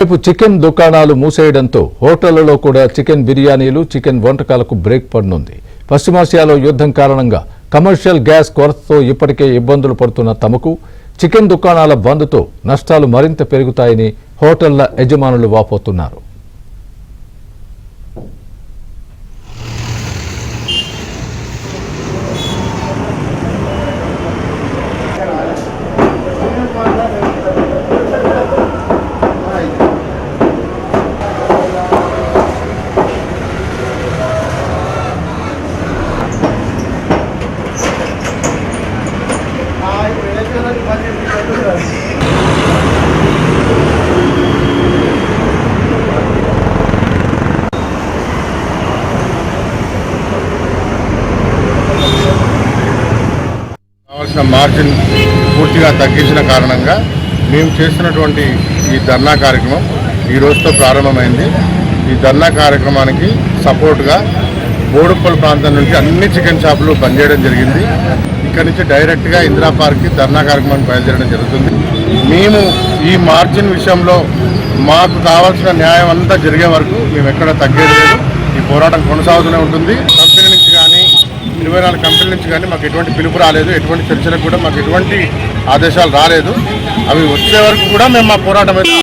Chicken దుకాణాలు మూసేయడంతో హోటళ్లలో కూడా చికెన్ బిర్యానీలు, చికెన్ వంటకాలకు బ్రేక్ పడనుంది. పశ్చిమాసియాలో యుద్ధం కారణంగా కమర్షియల్ గ్యాస్ కొరతతో ఇప్పటికే ఇబ్బందులు పడుతున్న తమకు చికెన్ దుకాణాల బంద్తో నష్టాలు మరింత పెరుగుతాయని హోటళ్ల యజమానులు వాపోతున్నారు. మార్జిన్ పూర్తిగా తగ్గించిన కారణంగా మేము చేస్తున్నటువంటి ఈ ధర్నా కార్యక్రమం ఈ రోజుతో ప్రారంభమైంది. ఈ ధర్నా కార్యక్రమానికి సపోర్ట్గా బోడుప్పల్ ప్రాంతం నుంచి అన్ని చికెన్ షాపులు బంద్ చేయడం జరిగింది. ఇక్కడి నుంచి డైరెక్ట్గా ఇందిరా పార్క్కి ధర్నా కార్యక్రమాన్ని బయలుదేరడం జరుగుతుంది. మేము ఈ మార్జిన్ విషయంలో మాకు కావాల్సిన న్యాయం అంతా జరిగే వరకు మేము ఎక్కడ తగ్గేది లేదు. ఈ పోరాటం కొనసాగుతూనే ఉంటుంది. కంపెనీ నుంచి కానీ 24 కంపెనీల నుంచి కానీ మాకు ఎటువంటి పిలుపు రాలేదు. ఎటువంటి చర్చలకు కూడా మాకు ఎటువంటి ఆదేశాలు రాలేదు. అవి వచ్చే వరకు కూడా మేము మా పోరాటం